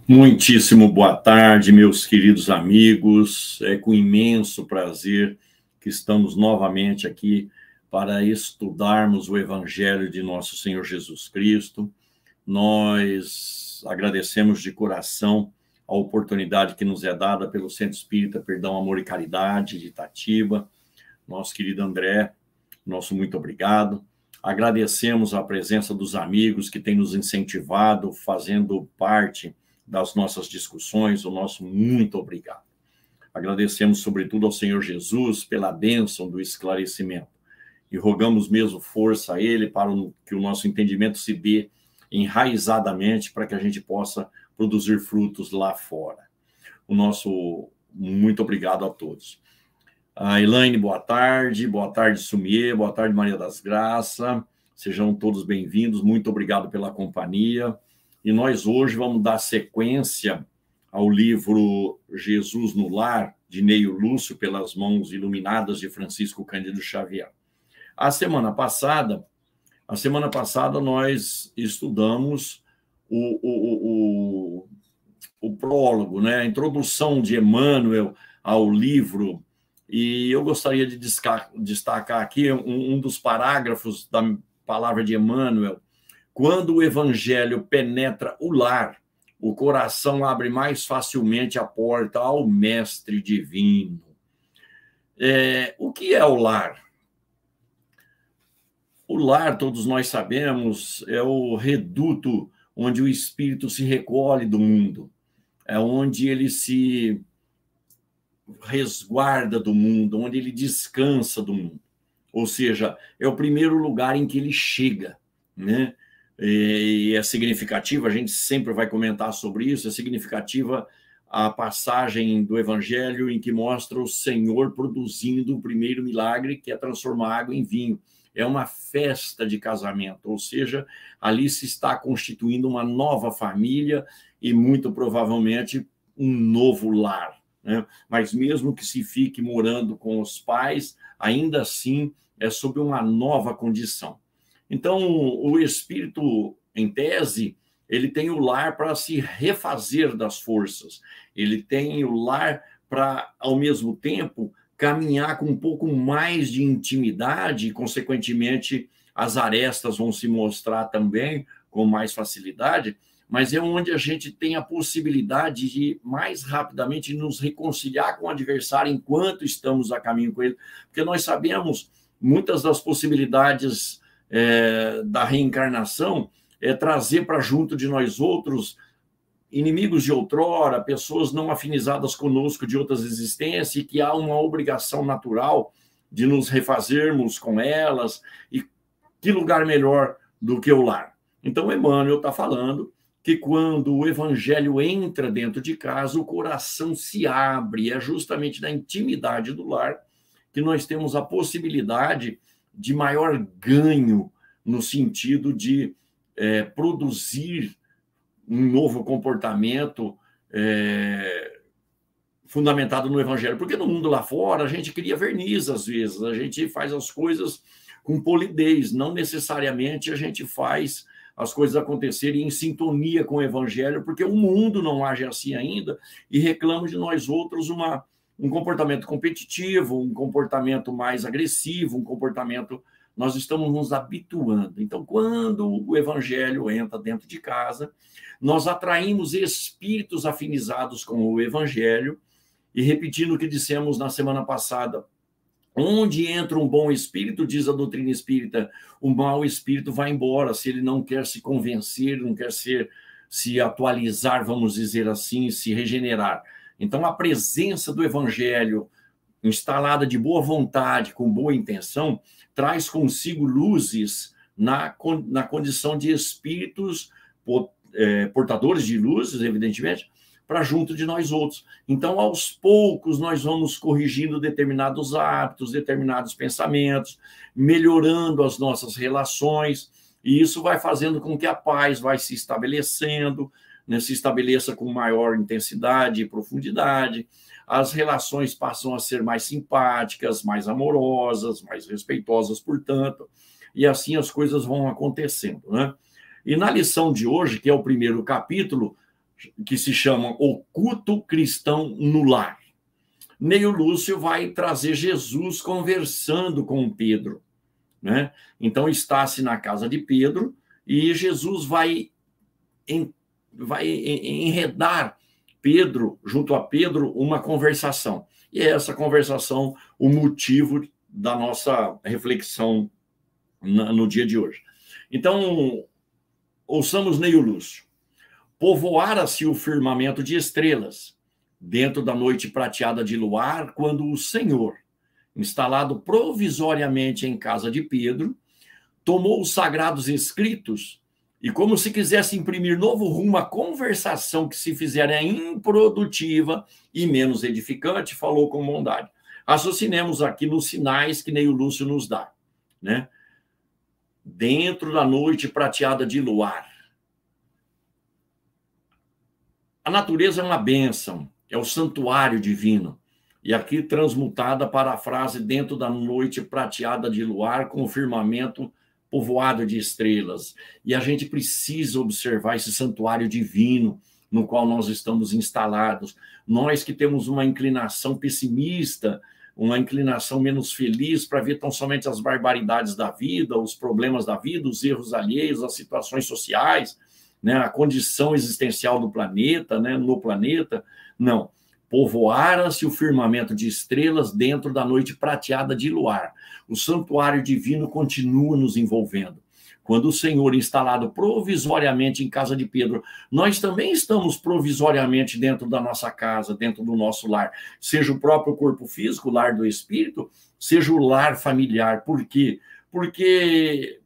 Muitíssimo boa tarde, meus queridos amigos. É com imenso prazer que estamos novamente aqui para estudarmos o Evangelho de nosso Senhor Jesus Cristo. Nós agradecemos de coração a oportunidade que nos é dada pelo Centro Espírita Perdão, Amor e Caridade de Itatiba. Nosso querido André, nosso muito obrigado. Agradecemos a presença dos amigos que têm nos incentivado, fazendo parte das nossas discussões, o nosso muito obrigado. Agradecemos, sobretudo, ao Senhor Jesus pela bênção do esclarecimento e rogamos mesmo força a Ele para que o nosso entendimento se dê enraizadamente para que a gente possa produzir frutos lá fora. O nosso muito obrigado a todos. A Elaine, boa tarde Sumier, boa tarde Maria das Graças, sejam todos bem-vindos, muito obrigado pela companhia. E nós hoje vamos dar sequência ao livro Jesus no Lar, de Neio Lúcio, pelas mãos iluminadas de Francisco Cândido Xavier. A semana passada nós estudamos o prólogo, né? A introdução de Emmanuel ao livro, e eu gostaria de destacar aqui um dos parágrafos da palavra de Emmanuel. Quando o evangelho penetra o lar, o coração abre mais facilmente a porta ao mestre divino. O que é o lar? O lar, todos nós sabemos, é o reduto onde o espírito se recolhe do mundo, é onde ele se resguarda do mundo, onde ele descansa do mundo. Ou seja, é o primeiro lugar em que ele chega, né? E é significativa, a gente sempre vai comentar sobre isso, é significativa a passagem do Evangelho em que mostra o Senhor produzindo o primeiro milagre, que é transformar água em vinho. É uma festa de casamento, ou seja, ali se está constituindo uma nova família e muito provavelmente um novo lar, né? Mas mesmo que se fique morando com os pais, ainda assim é sob uma nova condição. Então, o espírito, em tese, ele tem o lar para se refazer das forças. Ele tem o lar para, ao mesmo tempo, caminhar com um pouco mais de intimidade e, consequentemente, as arestas vão se mostrar também com mais facilidade, mas é onde a gente tem a possibilidade de, mais rapidamente, nos reconciliar com o adversário enquanto estamos a caminho com ele, porque nós sabemos muitas das possibilidades da reencarnação é trazer para junto de nós outros inimigos de outrora, pessoas não afinizadas conosco de outras existências, e que há uma obrigação natural de nos refazermos com elas, e que lugar melhor do que o lar? Então, Emmanuel está falando que quando o evangelho entra dentro de casa, o coração se abre, é justamente na intimidade do lar que nós temos a possibilidade de maior ganho no sentido de produzir um novo comportamento fundamentado no evangelho. Porque no mundo lá fora a gente cria verniz às vezes, a gente faz as coisas com polidez, não necessariamente a gente faz as coisas acontecerem em sintonia com o evangelho, porque o mundo não age assim ainda e reclama de nós outros um comportamento competitivo, um comportamento mais agressivo, um comportamento... Nós estamos nos habituando. Então, quando o evangelho entra dentro de casa, nós atraímos espíritos afinizados com o evangelho, e repetindo o que dissemos na semana passada, onde entra um bom espírito, diz a doutrina espírita, o mau espírito vai embora, se ele não quer se convencer, não quer se atualizar, vamos dizer assim, se regenerar. Então, a presença do evangelho instalada de boa vontade, com boa intenção, traz consigo luzes na condição de espíritos portadores de luzes, evidentemente, para junto de nós outros. Então, aos poucos, nós vamos corrigindo determinados hábitos, determinados pensamentos, melhorando as nossas relações, e isso vai fazendo com que a paz vai se estabelecendo, né, se estabeleça com maior intensidade e profundidade, as relações passam a ser mais simpáticas, mais amorosas, mais respeitosas, portanto, e assim as coisas vão acontecendo, né? E na lição de hoje, que é o primeiro capítulo, que se chama O Culto Cristão no Lar. Neio Lúcio vai trazer Jesus conversando com Pedro, né? Então, está-se na casa de Pedro e Jesus vai enredar Pedro, junto a Pedro, uma conversação. E é essa conversação o motivo da nossa reflexão no dia de hoje. Então, ouçamos Neio Lúcio. Povoara-se o firmamento de estrelas, dentro da noite prateada de luar, quando o Senhor, instalado provisoriamente em casa de Pedro, tomou os sagrados escritos e, como se quisesse imprimir novo rumo à conversação que se fizera improdutiva e menos edificante, falou com bondade. Raciocinemos aqui nos sinais que Neio Lúcio nos dá, né? Dentro da noite prateada de luar. A natureza é uma bênção, é o santuário divino. E aqui transmutada para a frase dentro da noite prateada de luar, com o firmamento povoado de estrelas. E a gente precisa observar esse santuário divino no qual nós estamos instalados. Nós que temos uma inclinação pessimista, uma inclinação menos feliz para ver tão somente as barbaridades da vida, os problemas da vida, os erros alheios, as situações sociais, né, a condição existencial do planeta, né, no planeta. Não. Povoara-se o firmamento de estrelas dentro da noite prateada de luar. O santuário divino continua nos envolvendo. Quando o Senhor, instalado provisoriamente em casa de Pedro, nós também estamos provisoriamente dentro da nossa casa, dentro do nosso lar. Seja o próprio corpo físico, o lar do espírito, seja o lar familiar. Por quê? Porque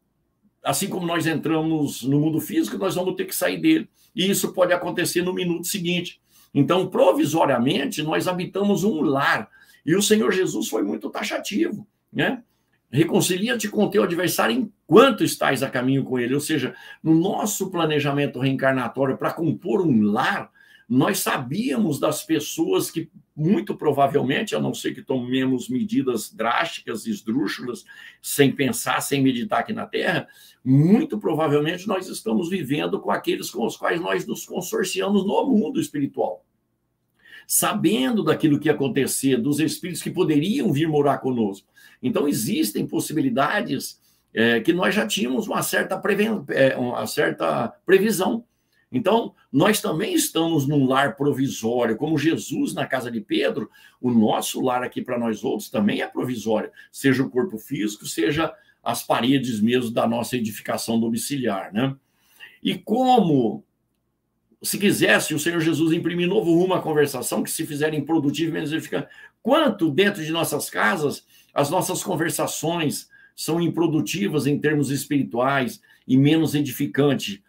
assim como nós entramos no mundo físico, nós vamos ter que sair dele. E isso pode acontecer no minuto seguinte. Então, provisoriamente, nós habitamos um lar. E o Senhor Jesus foi muito taxativo, né? Reconcilia-te com o teu adversário enquanto estás a caminho com ele. Ou seja, no nosso planejamento reencarnatório para compor um lar, nós sabíamos das pessoas que, muito provavelmente, a não ser que tomemos medidas drásticas, esdrúxulas, sem pensar, sem meditar aqui na Terra, muito provavelmente nós estamos vivendo com aqueles com os quais nós nos consorciamos no mundo espiritual. Sabendo daquilo que ia acontecer, dos espíritos que poderiam vir morar conosco. Então, existem possibilidades que nós já tínhamos uma certa previsão. Então, nós também estamos num lar provisório, como Jesus na casa de Pedro, o nosso lar aqui para nós outros também é provisório, seja o corpo físico, seja as paredes mesmo da nossa edificação domiciliar, né? E como, se quisesse, o Senhor Jesus imprimir novo rumo à conversação, que se fizer improdutível e menos edificante, quanto dentro de nossas casas as nossas conversações são improdutivas em termos espirituais e menos edificantes,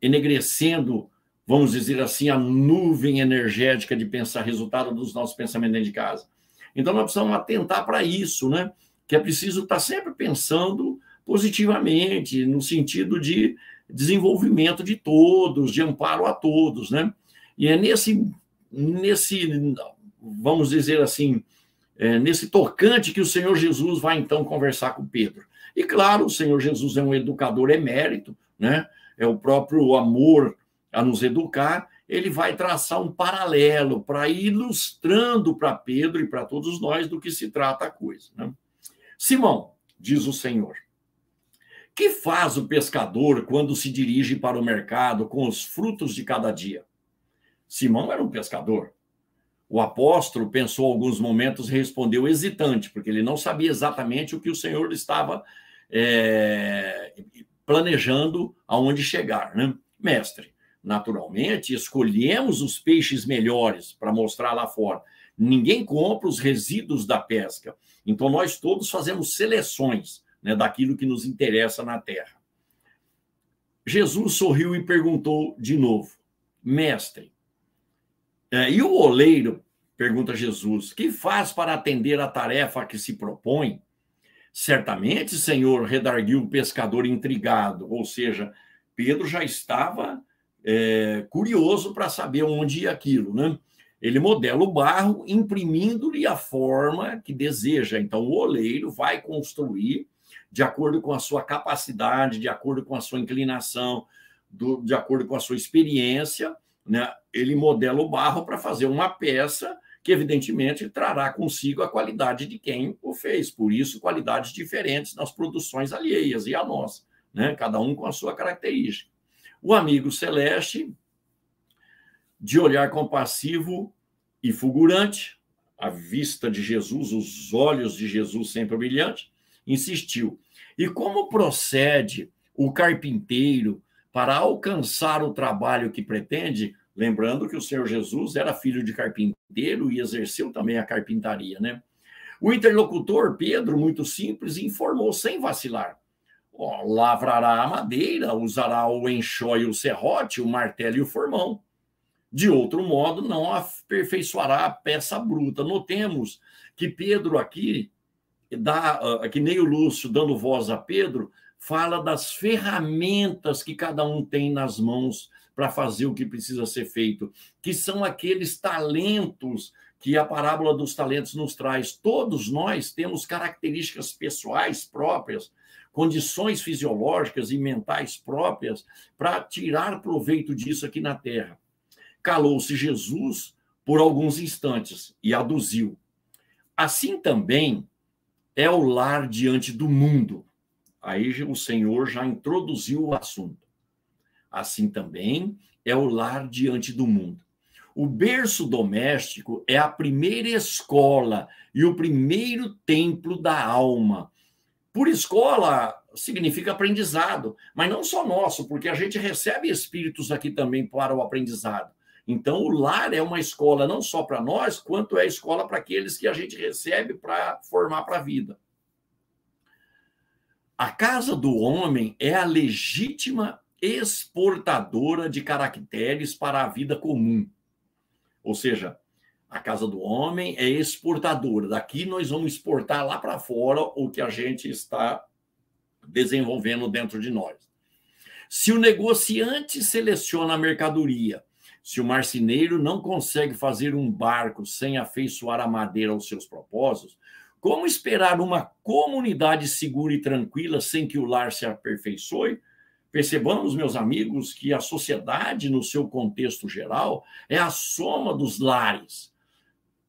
enegrecendo, vamos dizer assim, a nuvem energética de pensar, resultado dos nossos pensamentos dentro de casa. Então, nós precisamos atentar para isso, né? Que é preciso estar sempre pensando positivamente, no sentido de desenvolvimento de todos, de amparo a todos, né? E é nesse vamos dizer assim, nesse tocante que o Senhor Jesus vai, então, conversar com Pedro. E, claro, o Senhor Jesus é um educador emérito, né? É o próprio amor a nos educar, ele vai traçar um paralelo para ir ilustrando para Pedro e para todos nós do que se trata a coisa, né? Simão, diz o Senhor, que faz o pescador quando se dirige para o mercado com os frutos de cada dia? Simão era um pescador. O apóstolo pensou alguns momentos e respondeu hesitante, porque ele não sabia exatamente o que o Senhor estava planejando aonde chegar, né? Mestre, naturalmente, escolhemos os peixes melhores para mostrar lá fora. Ninguém compra os resíduos da pesca. Então, nós todos fazemos seleções, né, daquilo que nos interessa na terra. Jesus sorriu e perguntou de novo, mestre, e o oleiro, pergunta Jesus, que faz para atender a tarefa que se propõe? Certamente, Senhor, redarguiu o pescador intrigado, ou seja, Pedro já estava curioso para saber onde ia aquilo, né? Ele modela o barro, imprimindo-lhe a forma que deseja. Então, o oleiro vai construir de acordo com a sua capacidade, de acordo com a sua inclinação, de acordo com a sua experiência, né, ele modela o barro para fazer uma peça que, evidentemente, trará consigo a qualidade de quem o fez. Por isso, qualidades diferentes nas produções alheias e a nossa, né, cada um com a sua característica. O amigo celeste, de olhar compassivo e fulgurante, a vista de Jesus, os olhos de Jesus sempre brilhantes, insistiu. E como procede o carpinteiro para alcançar o trabalho que pretende? Lembrando que o Senhor Jesus era filho de carpinteiro e exerceu também a carpintaria, né? O interlocutor, Pedro, muito simples, informou sem vacilar. Lavrará a madeira, usará o enxó e o serrote, o martelo e o formão. De outro modo, não aperfeiçoará a peça bruta. Notemos que Pedro aqui, que nem o Lúcio, dando voz a Pedro, fala das ferramentas que cada um tem nas mãos para fazer o que precisa ser feito, que são aqueles talentos que a parábola dos talentos nos traz. Todos nós temos características pessoais próprias, condições fisiológicas e mentais próprias para tirar proveito disso aqui na Terra. Calou-se Jesus por alguns instantes e aduziu. Assim também é o lar diante do mundo. Aí o Senhor já introduziu o assunto. Assim também é o lar diante do mundo. O berço doméstico é a primeira escola e o primeiro templo da alma. Por escola significa aprendizado, mas não só nosso, porque a gente recebe espíritos aqui também para o aprendizado. Então, o lar é uma escola não só para nós, quanto é escola para aqueles que a gente recebe para formar para a vida. A casa do homem é a legítima exportadora de caracteres para a vida comum. Ou seja, a casa do homem é exportadora. Daqui nós vamos exportar lá para fora o que a gente está desenvolvendo dentro de nós. Se o negociante seleciona a mercadoria, se o marceneiro não consegue fazer um barco sem afeiçoar a madeira aos seus propósitos, como esperar uma comunidade segura e tranquila sem que o lar se aperfeiçoe? Percebamos, meus amigos, que a sociedade, no seu contexto geral, é a soma dos lares.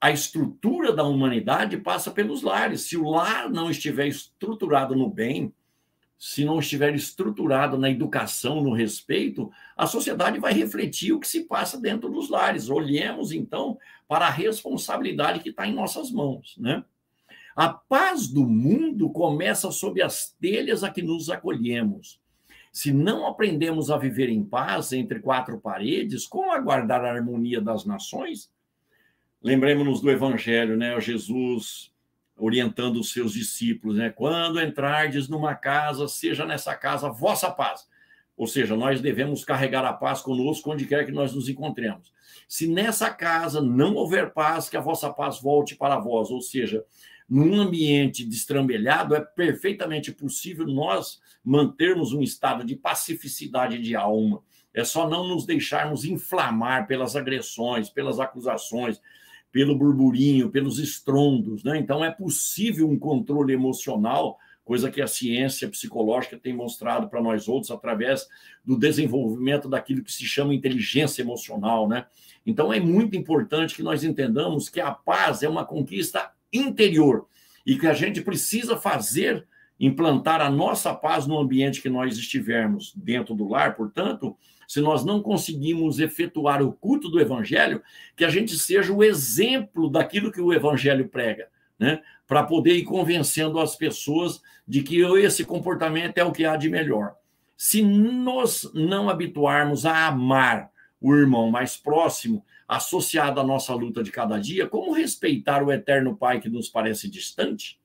A estrutura da humanidade passa pelos lares. Se o lar não estiver estruturado no bem, se não estiver estruturado na educação, no respeito, a sociedade vai refletir o que se passa dentro dos lares. Olhemos, então, para a responsabilidade que está em nossas mãos, né? A paz do mundo começa sob as telhas a que nos acolhemos. Se não aprendemos a viver em paz entre quatro paredes, como aguardar a harmonia das nações? Lembremos-nos do Evangelho, né? Jesus orientando os seus discípulos, né? Quando entrardes numa casa, seja nessa casa a vossa paz. Ou seja, nós devemos carregar a paz conosco onde quer que nós nos encontremos. Se nessa casa não houver paz, que a vossa paz volte para vós. Ou seja, num ambiente destrambelhado, é perfeitamente possível nós mantermos um estado de pacificidade de alma. É só não nos deixarmos inflamar pelas agressões, pelas acusações, pelo burburinho, pelos estrondos, né? Então, é possível um controle emocional, coisa que a ciência psicológica tem mostrado para nós outros através do desenvolvimento daquilo que se chama inteligência emocional, né? Então, é muito importante que nós entendamos que a paz é uma conquista interior e que a gente precisa fazer, implantar a nossa paz no ambiente que nós estivermos dentro do lar. Portanto, se nós não conseguimos efetuar o culto do evangelho, que a gente seja o exemplo daquilo que o evangelho prega, né? Para poder ir convencendo as pessoas de que esse comportamento é o que há de melhor. Se nós não habituarmos a amar o irmão mais próximo, associado à nossa luta de cada dia, como respeitar o eterno Pai que nos parece distante?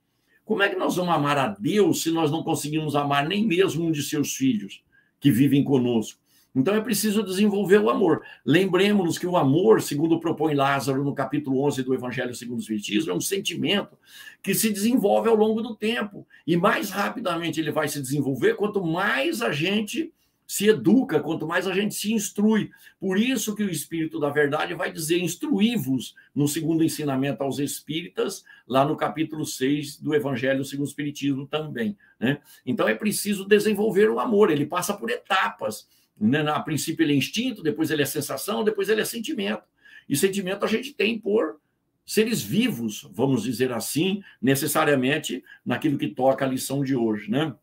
Como é que nós vamos amar a Deus se nós não conseguimos amar nem mesmo um de seus filhos que vivem conosco? Então é preciso desenvolver o amor. Lembremos-nos que o amor, segundo propõe Lázaro no capítulo 11 do Evangelho segundo o Espiritismo, é um sentimento que se desenvolve ao longo do tempo. E mais rapidamente ele vai se desenvolver quanto mais a gente se educa, quanto mais a gente se instrui. Por isso que o Espírito da Verdade vai dizer: instruí-vos, no segundo ensinamento aos espíritas, lá no capítulo 6 do Evangelho segundo o Espiritismo também, né? Então é preciso desenvolver o amor, ele passa por etapas. né? A princípio ele é instinto, depois ele é sensação, depois ele é sentimento. E sentimento a gente tem por seres vivos, vamos dizer assim, necessariamente naquilo que toca a lição de hoje, né?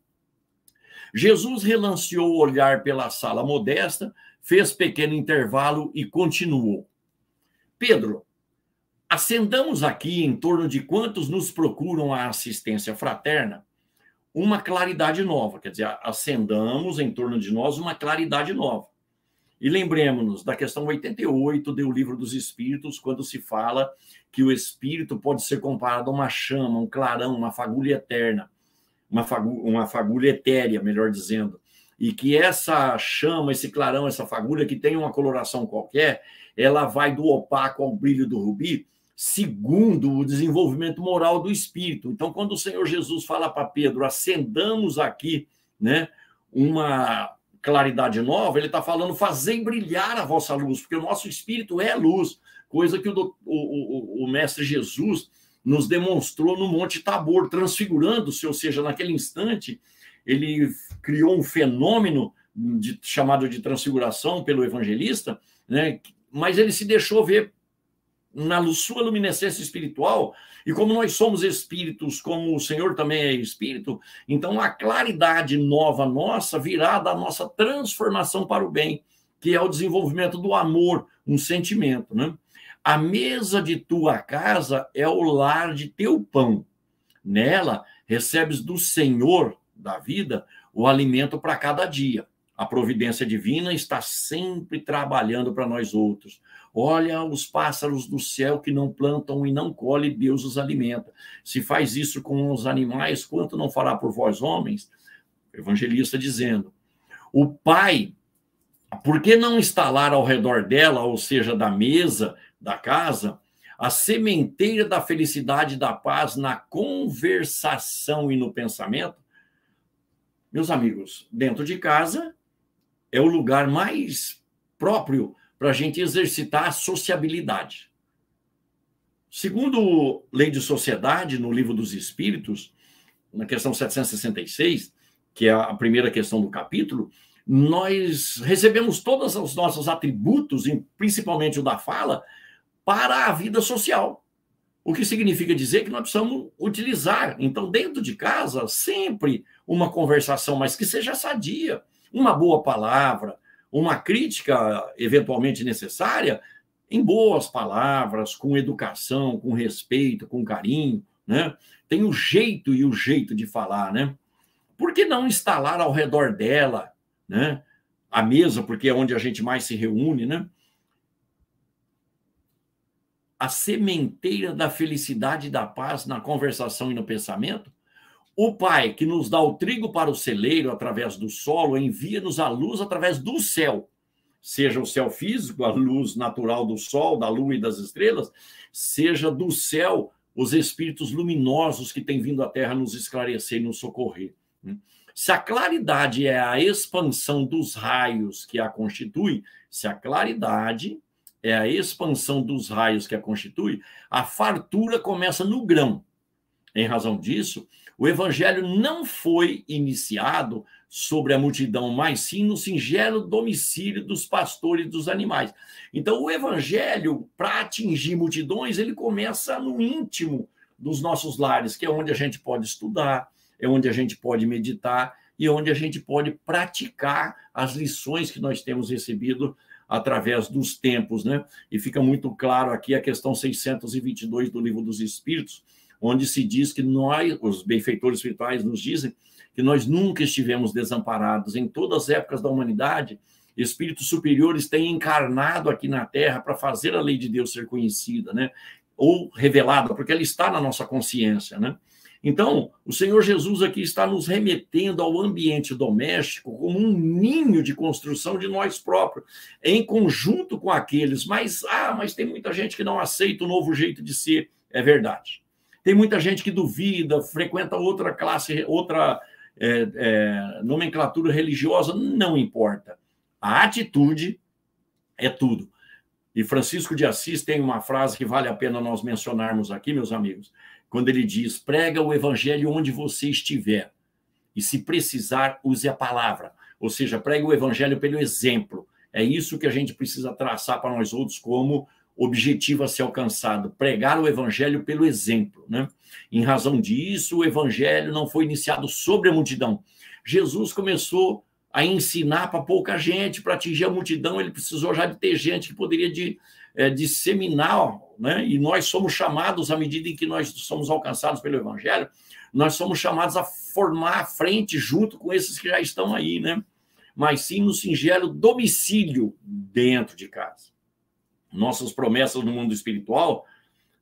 Jesus relanceou o olhar pela sala modesta, fez pequeno intervalo e continuou. Pedro, acendamos aqui, em torno de quantos nos procuram a assistência fraterna, uma claridade nova. Quer dizer, acendamos em torno de nós uma claridade nova. E lembremos-nos da questão 88 do Livro dos Espíritos, quando se fala que o espírito pode ser comparado a uma chama, um clarão, uma fagulha eterna, uma fagulha etérea, melhor dizendo, e que essa chama, esse clarão, essa fagulha que tem uma coloração qualquer, ela vai do opaco ao brilho do rubi, segundo o desenvolvimento moral do espírito. Então, quando o Senhor Jesus fala para Pedro, acendamos aqui, né, uma claridade nova, ele está falando, fazei brilhar a vossa luz, porque o nosso espírito é luz, coisa que o Mestre Jesus nos demonstrou no Monte Tabor, transfigurando-se, ou seja, naquele instante, ele criou um fenômeno chamado de transfiguração pelo evangelista, né? Mas ele se deixou ver na sua luminescência espiritual, e como nós somos espíritos, como o Senhor também é espírito, então a claridade nova nossa virá da nossa transformação para o bem, que é o desenvolvimento do amor, um sentimento, né? A mesa de tua casa é o lar de teu pão. Nela recebes do Senhor da vida o alimento para cada dia. A providência divina está sempre trabalhando para nós outros. Olha os pássaros do céu que não plantam e não colhem, Deus os alimenta. Se faz isso com os animais, quanto não fará por vós, homens? O evangelista dizendo. O Pai, por que não instalar ao redor dela, ou seja, da mesa, da casa, a sementeira da felicidade e da paz na conversação e no pensamento? Meus amigos, dentro de casa é o lugar mais próprio para a gente exercitar a sociabilidade. Segundo Lei de Sociedade, no Livro dos Espíritos, na questão 766, que é a primeira questão do capítulo, nós recebemos todos os nossos atributos, principalmente o da fala, para a vida social. O que significa dizer que nós precisamos utilizar, então, dentro de casa, sempre uma conversação, mas que seja sadia, uma boa palavra, uma crítica eventualmente necessária, em boas palavras, com educação, com respeito, com carinho, né? Tem o jeito e o jeito de falar, né? Por que não instalar ao redor dela, né, a mesa, porque é onde a gente mais se reúne, né? A sementeira da felicidade e da paz na conversação e no pensamento? O Pai, que nos dá o trigo para o celeiro através do solo, envia-nos a luz através do céu, seja o céu físico, a luz natural do sol, da lua e das estrelas, seja do céu os espíritos luminosos que têm vindo à Terra nos esclarecer e nos socorrer. Se a claridade é a expansão dos raios que a constitui, se a claridade é a expansão dos raios que a constitui, a fartura começa no grão. Em razão disso, o evangelho não foi iniciado sobre a multidão, mas sim no singelo domicílio dos pastores dos animais. Então, o evangelho, para atingir multidões, ele começa no íntimo dos nossos lares, que é onde a gente pode estudar, é onde a gente pode meditar e onde a gente pode praticar as lições que nós temos recebido através dos tempos, né? E fica muito claro aqui a questão 622 do Livro dos Espíritos, onde se diz que nós, os benfeitores espirituais nos dizem que nós nunca estivemos desamparados. Em todas as épocas da humanidade, espíritos superiores têm encarnado aqui na Terra para fazer a lei de Deus ser conhecida, né? Ou revelada, porque ela está na nossa consciência, né? Então, o Senhor Jesus aqui está nos remetendo ao ambiente doméstico como um ninho de construção de nós próprios, em conjunto com aqueles. Mas tem muita gente que não aceita o novo jeito de ser. É verdade. Tem muita gente que duvida, frequenta outra classe, outra nomenclatura religiosa, não importa. A atitude é tudo. E Francisco de Assis tem uma frase que vale a pena nós mencionarmos aqui, meus amigos, quando ele diz, prega o evangelho onde você estiver, e se precisar, use a palavra. Ou seja, pregue o evangelho pelo exemplo. É isso que a gente precisa traçar para nós outros como objetivo a ser alcançado, pregar o evangelho pelo exemplo, né? Em razão disso, o evangelho não foi iniciado sobre a multidão. Jesus começou a ensinar para pouca gente, para atingir a multidão, ele precisou já de ter gente que poderia disseminar, né? E nós somos chamados, à medida em que nós somos alcançados pelo evangelho, nós somos chamados a formar a frente junto com esses que já estão aí, né? Mas sim no singelo domicílio dentro de casa. Nossas promessas no mundo espiritual,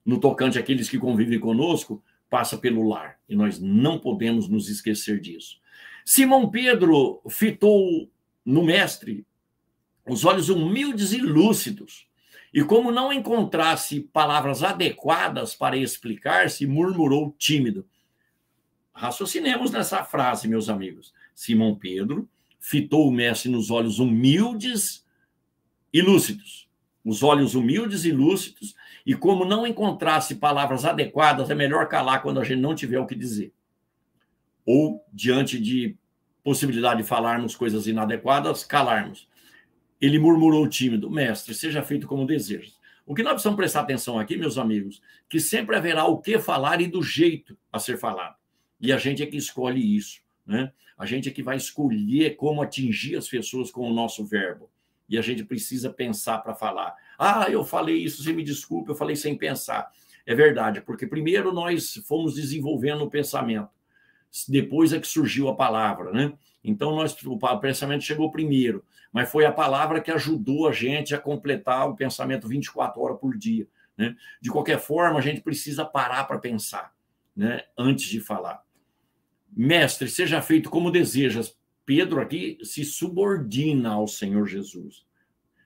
no tocante àqueles que convivem conosco, passa pelo lar. E nós não podemos nos esquecer disso. Simão Pedro fitou no mestre os olhos humildes e lúcidos. E como não encontrasse palavras adequadas para explicar-se, murmurou tímido. Raciocinemos nessa frase, meus amigos. Simão Pedro fitou o mestre nos olhos humildes e lúcidos. Os olhos humildes e lúcidos, e como não encontrasse palavras adequadas, é melhor calar quando a gente não tiver o que dizer. Ou, diante de possibilidade de falarmos coisas inadequadas, calarmos. Ele murmurou tímido, mestre, seja feito como desejas. O que nós precisamos prestar atenção aqui, meus amigos, que sempre haverá o que falar e do jeito a ser falado. E a gente é que escolhe isso, né? A gente é que vai escolher como atingir as pessoas com o nosso verbo. E a gente precisa pensar para falar. Ah, eu falei isso, você me desculpe, eu falei sem pensar. É verdade, porque primeiro nós fomos desenvolvendo o pensamento. Depois é que surgiu a palavra, né? Então, o pensamento chegou primeiro, mas foi a palavra que ajudou a gente a completar o pensamento 24 horas por dia, né? De qualquer forma, a gente precisa parar para pensar, né? Antes de falar. Mestre, seja feito como desejas. Pedro aqui se subordina ao Senhor Jesus.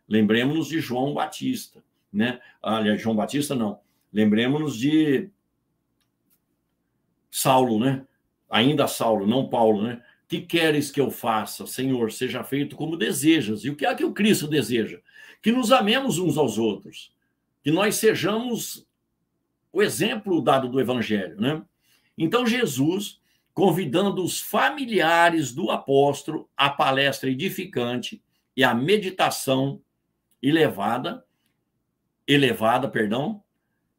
Lembremos-nos de João Batista, né? Aliás, João Batista não. Lembremos-nos de Saulo, né? Ainda Saulo, não Paulo, né? Que queres que eu faça, Senhor? Seja feito como desejas. E o que é que o Cristo deseja? Que nos amemos uns aos outros. Que nós sejamos o exemplo dado do Evangelho, né? Então, Jesus, convidando os familiares do apóstolo à palestra edificante e à meditação elevada,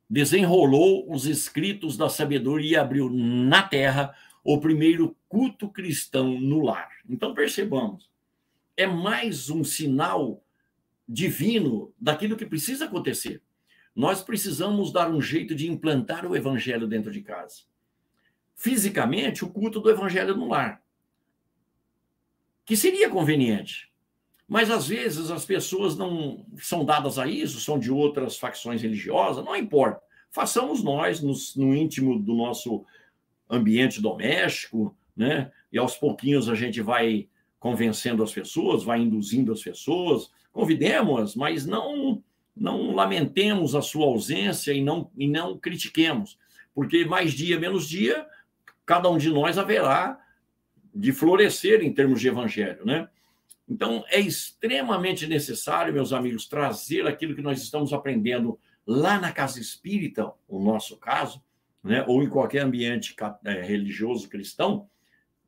desenrolou os escritos da sabedoria e abriu na terra o primeiro culto cristão no lar. Então, percebamos, é mais um sinal divino daquilo que precisa acontecer. Nós precisamos dar um jeito de implantar o evangelho dentro de casa. Fisicamente, o culto do evangelho no lar, que seria conveniente. Mas, às vezes, as pessoas não são dadas a isso, são de outras facções religiosas, não importa. Façamos nós, no íntimo do nosso ambiente doméstico, né? E aos pouquinhos a gente vai convencendo as pessoas, vai induzindo as pessoas, convidemos-as, mas não lamentemos a sua ausência e não critiquemos, porque mais dia, menos dia, cada um de nós haverá de florescer em termos de evangelho, né? Então, é extremamente necessário, meus amigos, trazer aquilo que nós estamos aprendendo lá na casa espírita, o nosso caso, né? Ou em qualquer ambiente religioso cristão,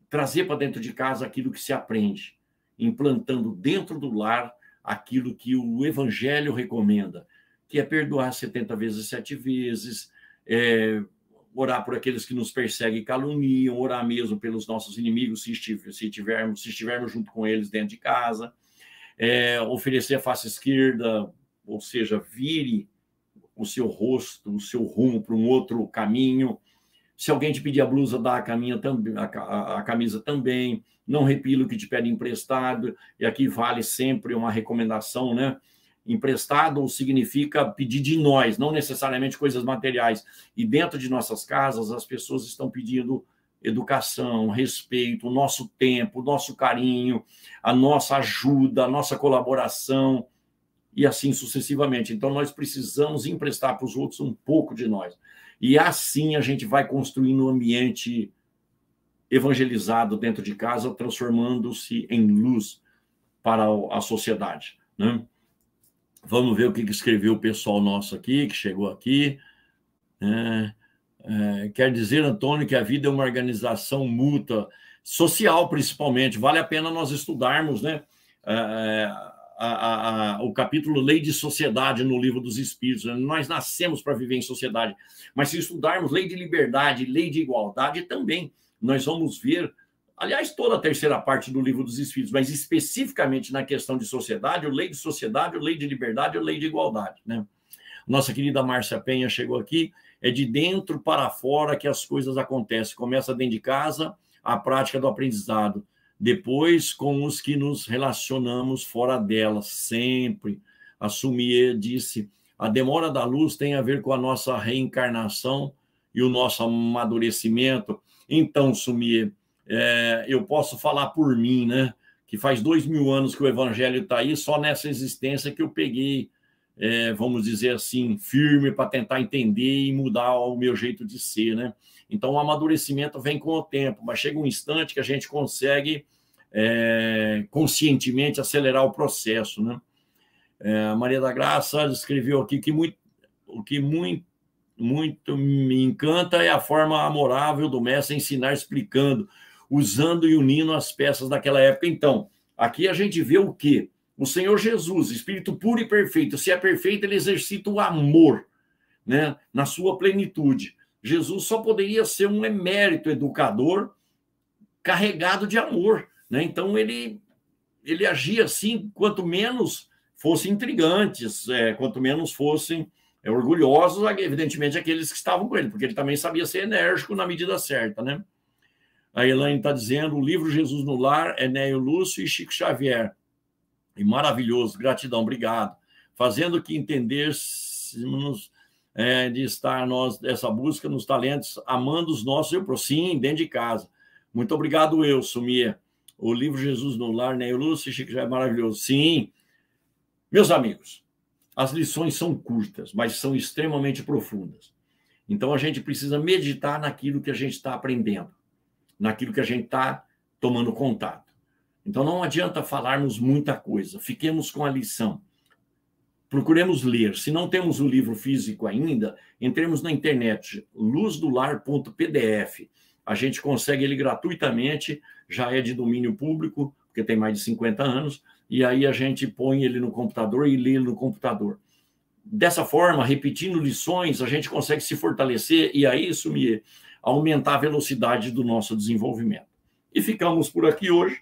trazer para dentro de casa aquilo que se aprende, implantando dentro do lar aquilo que o Evangelho recomenda, que é perdoar 70 vezes, 7 vezes, orar por aqueles que nos perseguem e caluniam, orar mesmo pelos nossos inimigos, se estivermos junto com eles dentro de casa, oferecer a face esquerda, ou seja, vire o seu rosto, o seu rumo para um outro caminho. Se alguém te pedir a blusa, dá a camisa também. Não repila o que te pede emprestado. E aqui vale sempre uma recomendação, né? Emprestado significa pedir de nós, não necessariamente coisas materiais. E dentro de nossas casas, as pessoas estão pedindo educação, respeito, o nosso tempo, o nosso carinho, a nossa ajuda, a nossa colaboração, e assim sucessivamente. Então, nós precisamos emprestar para os outros um pouco de nós. E assim a gente vai construindo um ambiente evangelizado dentro de casa, transformando-se em luz para a sociedade, né? Vamos ver o que escreveu o pessoal nosso aqui, que chegou aqui. Quer dizer, Antônio, que a vida é uma organização mútua social, principalmente. Vale a pena nós estudarmos, né, o capítulo Lei de Sociedade no Livro dos Espíritos. Nós nascemos para viver em sociedade, mas se estudarmos Lei de Liberdade, Lei de Igualdade também, nós vamos ver, aliás, toda a terceira parte do Livro dos Espíritos, mas especificamente na questão de sociedade, o Lei de Sociedade, o Lei de Liberdade e o Lei de Igualdade, né? Nossa querida Márcia Penha chegou aqui. É de dentro para fora que as coisas acontecem. Começa dentro de casa a prática do aprendizado. Depois, com os que nos relacionamos fora dela, sempre. A Sumier disse, a demora da luz tem a ver com a nossa reencarnação e o nosso amadurecimento. Então, Sumier, eu posso falar por mim, né? Que faz 2000 anos que o evangelho está aí, só nessa existência que eu peguei, vamos dizer assim, firme para tentar entender e mudar o meu jeito de ser, né? Então, o amadurecimento vem com o tempo, mas chega um instante que a gente consegue conscientemente acelerar o processo, né? Maria da Graça escreveu aqui que o que muito me encanta é a forma amorável do mestre ensinar explicando, usando e unindo as peças daquela época. Então, aqui a gente vê o quê? O Senhor Jesus, Espírito puro e perfeito. Se é perfeito, ele exercita o amor, né, na sua plenitude. Jesus só poderia ser um emérito educador carregado de amor, né? Então, ele agia assim, quanto menos fossem intrigantes, quanto menos fossem orgulhosos, evidentemente, aqueles que estavam com ele, porque ele também sabia ser enérgico na medida certa, né? A Elaine está dizendo, o livro Jesus no Lar, Enéio Lúcio e Chico Xavier. E maravilhoso, gratidão, obrigado. Fazendo que entendêssemos de estar nós, dessa busca nos talentos, amando os nossos, sim, dentro de casa. Muito obrigado, Sumier. O livro Jesus no Lar, Enéio Lúcio e Chico Xavier, maravilhoso. Sim. Meus amigos, as lições são curtas, mas são extremamente profundas. Então, a gente precisa meditar naquilo que a gente está aprendendo, naquilo que a gente está tomando contato. Então, não adianta falarmos muita coisa, fiquemos com a lição. Procuremos ler. Se não temos o livro físico ainda, entremos na internet, luzdolar.pdf. A gente consegue ele gratuitamente, já é de domínio público, porque tem mais de 50 anos, e aí a gente põe ele no computador e lê ele no computador. Dessa forma, repetindo lições, a gente consegue se fortalecer e aí, Sumier, aumentar a velocidade do nosso desenvolvimento. E ficamos por aqui hoje,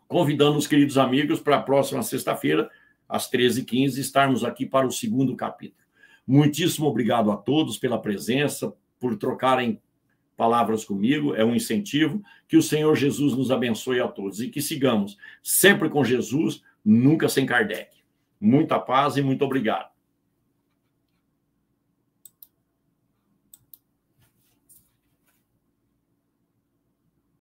convidando os queridos amigos para a próxima sexta-feira, às 13h15, estarmos aqui para o segundo capítulo. Muitíssimo obrigado a todos pela presença, por trocarem palavras comigo, é um incentivo. Que o Senhor Jesus nos abençoe a todos e que sigamos sempre com Jesus, nunca sem Kardec. Muita paz e muito obrigado.